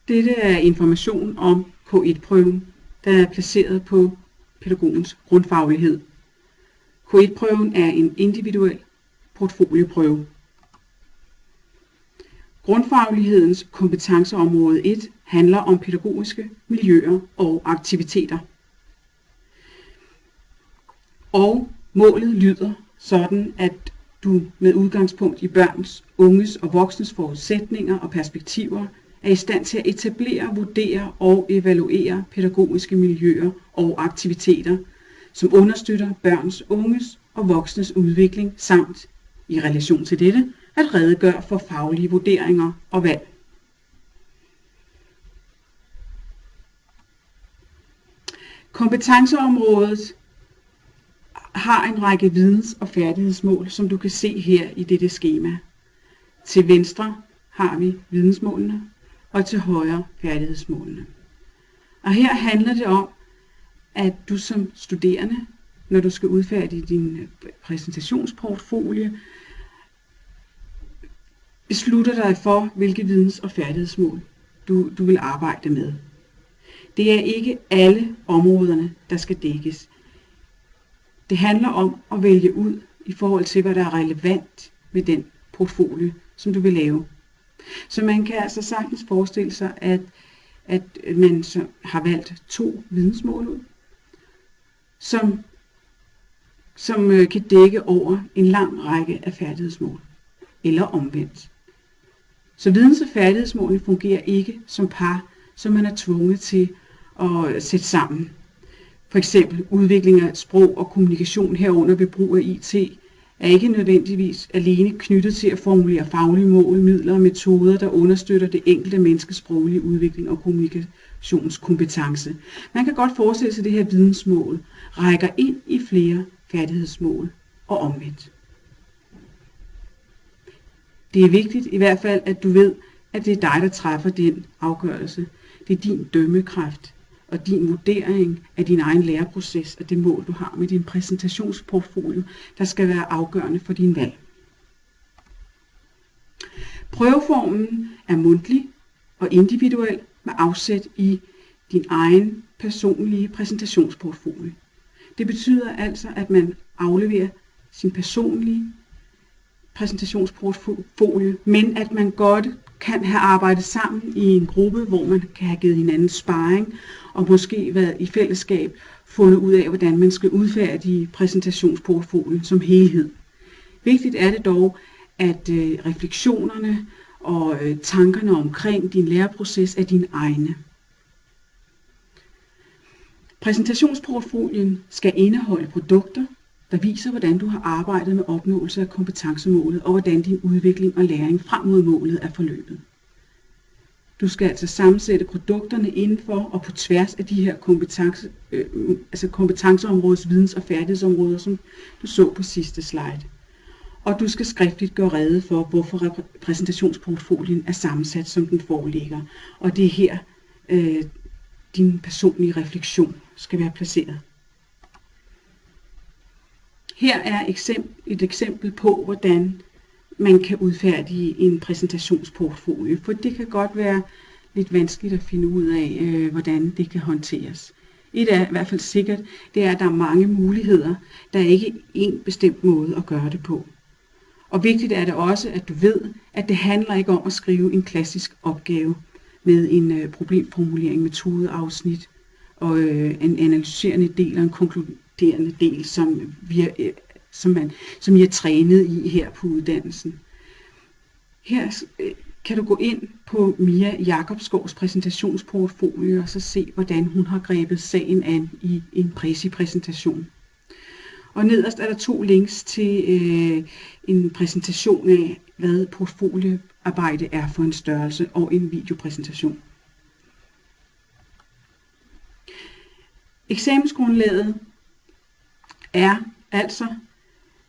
Dette er information om K1-prøven, der er placeret på pædagogens grundfaglighed. K1-prøven er en individuel portfolieprøve. Grundfaglighedens kompetenceområde 1 handler om pædagogiske miljøer og aktiviteter. Og målet lyder sådan, at du med udgangspunkt i børns, unges og voksnes forudsætninger og perspektiver er i stand til at etablere, vurdere og evaluere pædagogiske miljøer og aktiviteter, som understøtter børns, unges og voksnes udvikling samt, i relation til dette, at redegøre for faglige vurderinger og valg. Kompetenceområdet har en række videns- og færdighedsmål, som du kan se her i dette skema. Til venstre har vi vidensmålene, og til højre færdighedsmålene. Og her handler det om, at du som studerende, når du skal udfærdige din præsentationsportfolie, beslutter dig for, hvilke videns- og færdighedsmål du vil arbejde med. Det er ikke alle områderne, der skal dækkes. Det handler om at vælge ud i forhold til, hvad der er relevant med den portfolio, som du vil lave. Så man kan altså sagtens forestille sig, at man så har valgt 2 vidensmål ud, som kan dække over en lang række af færdighedsmål, eller omvendt. Så videns- og færdighedsmålene fungerer ikke som par, som man er tvunget til at sætte sammen. For eksempel udvikling af sprog og kommunikation herunder ved brug af IT er ikke nødvendigvis alene knyttet til at formulere faglige mål, midler og metoder, der understøtter det enkelte menneskes sproglige udvikling og kommunikationskompetence. Man kan godt forestille sig, at det her vidensmål rækker ind i flere færdighedsmål og omvendt. Det er vigtigt i hvert fald, at du ved, at det er dig, der træffer den afgørelse. Det er din dømmekraft og din vurdering af din egen læreproces og det mål, du har med din præsentationsportfolio, der skal være afgørende for din valg. Prøveformen er mundtlig og individuel med afsæt i din egen personlige præsentationsportfolio. Det betyder altså, at man afleverer sin personlige præsentationsportfolio, men at man godt kan have arbejdet sammen i en gruppe, hvor man kan have givet hinanden sparring, og måske været i fællesskab fundet ud af, hvordan man skal udfærdige præsentationsportfolien som helhed. Vigtigt er det dog, at refleksionerne og tankerne omkring din læreproces er dine egne. Præsentationsportfolien skal indeholde produkter, der viser, hvordan du har arbejdet med opnåelse af kompetencemålet, og hvordan din udvikling og læring frem mod målet er forløbet. Du skal altså sammensætte produkterne indenfor og på tværs af de her kompetenceområdets videns- og færdighedsområder, som du så på sidste slide. Og du skal skriftligt gøre rede for, hvorfor præsentationsportfolien er sammensat, som den foreligger. Og det er her, din personlige refleksion skal være placeret. Her er et eksempel på, hvordan man kan udfærdige en præsentationsportfolio, for det kan godt være lidt vanskeligt at finde ud af, hvordan det kan håndteres. Et er i hvert fald sikkert, det er, at der er mange muligheder. Der er ikke én bestemt måde at gøre det på. Og vigtigt er det også, at du ved, at det handler ikke om at skrive en klassisk opgave med en problemformulering, metodeafsnit og en analyserende del og en konkluderende del, som I er trænet i her på uddannelsen. Her kan du gå ind på Mia Jakobsgaards præsentationsportfolio og så se, hvordan hun har grebet sagen an i en præsipræsentation. Og nederst er der 2 links til en præsentation af, hvad portfoliearbejde er for en størrelse, og en videopræsentation. Eksamensgrundlaget er altså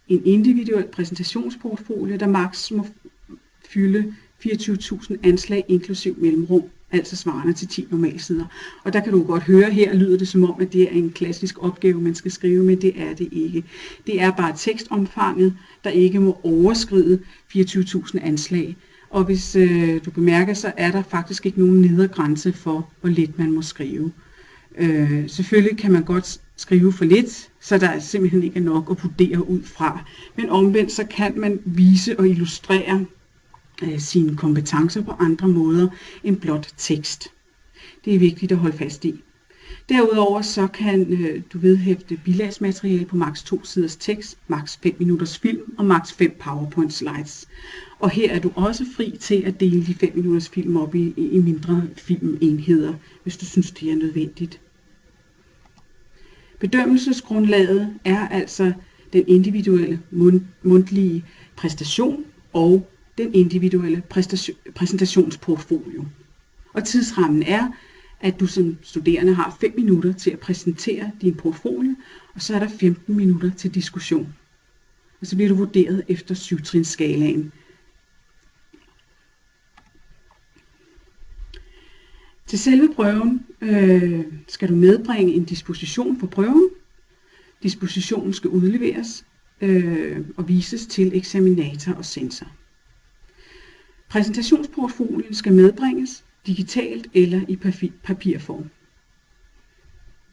en individuel præsentationsportfolio, der maks må fylde 24.000 anslag inklusiv mellemrum, altså svarende til 10 normalsider. Og der kan du godt høre, her lyder det som om, at det er en klassisk opgave, man skal skrive, men det er det ikke. Det er bare tekstomfanget, der ikke må overskride 24.000 anslag. Og hvis du bemærker, så er der faktisk ikke nogen nedre grænse for, hvor lidt man må skrive. Selvfølgelig kan man godt skrive for lidt, så der simpelthen ikke er nok at vurdere ud fra. Men omvendt så kan man vise og illustrere sine kompetencer på andre måder end blot tekst. Det er vigtigt at holde fast i. Derudover så kan du vedhæfte bilagsmateriale på maks 2 siders tekst, maks 5 minutters film og maks 5 PowerPoint slides. Og her er du også fri til at dele de 5 minutters film op i mindre filmenheder, hvis du synes, det er nødvendigt. Bedømmelsesgrundlaget er altså den individuelle mundtlige præstation og den individuelle præsentationsportfolio. Og tidsrammen er, at du som studerende har 5 minutter til at præsentere din portfolio, og så er der 15 minutter til diskussion. Og så bliver du vurderet efter 7-trinsskalaen. Til selve prøven skal du medbringe en disposition for prøven. Dispositionen skal udleveres og vises til eksaminator og censor. Præsentationsportfolien skal medbringes digitalt eller i papirform.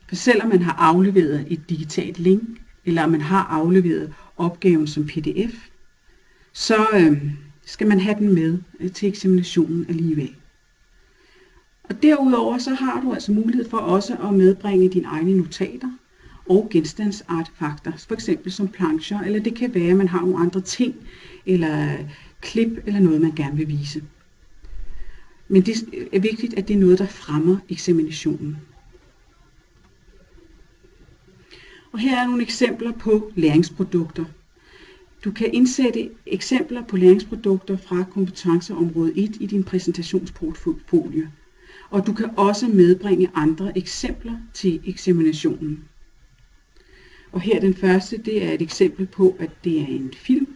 For selvom man har afleveret et digitalt link, eller man har afleveret opgaven som pdf, så skal man have den med til eksaminationen alligevel. Og derudover så har du altså mulighed for også at medbringe dine egne notater og genstandsartefakter, for eksempel som plancher, eller det kan være, at man har nogle andre ting, eller klip, eller noget, man gerne vil vise. Men det er vigtigt, at det er noget, der fremmer eksaminationen. Og her er nogle eksempler på læringsprodukter. Du kan indsætte eksempler på læringsprodukter fra kompetenceområde 1 i din præsentationsportfolio. Og du kan også medbringe andre eksempler til eksaminationen. Og her den første, det er et eksempel på, at det er en film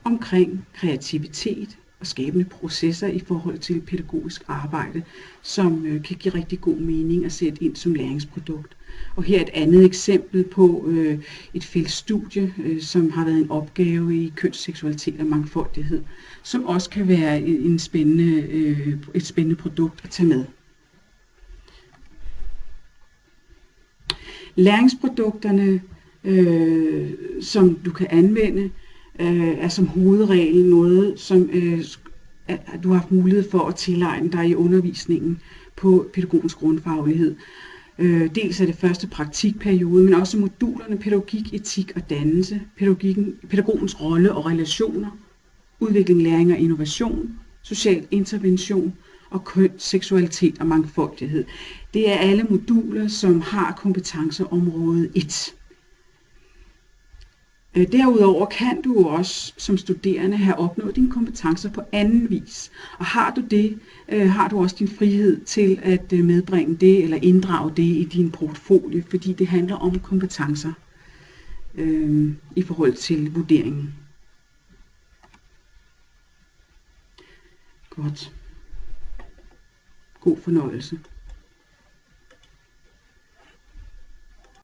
omkring kreativitet og skabende processer i forhold til pædagogisk arbejde, som kan give rigtig god mening at sætte ind som læringsprodukt. Og her et andet eksempel på et feltstudie, som har været en opgave i køns, seksualitet og mangfoldighed, som også kan være et spændende produkt at tage med. Læringsprodukterne, som du kan anvende, er som hovedregel noget, som du har haft mulighed for at tilegne dig i undervisningen på pædagogisk grundfaglighed. Dels er det første praktikperiode, men også modulerne pædagogik, etik og dannelse, pædagogens rolle og relationer, udvikling, læring og innovation, social intervention og køn, seksualitet og mangfoldighed. Det er alle moduler, som har kompetenceområde 1. Derudover kan du også som studerende have opnået dine kompetencer på anden vis. Og har du det, har du også din frihed til at medbringe det eller inddrage det i din portfolio, fordi det handler om kompetencer i forhold til vurderingen. Godt. God fornøjelse.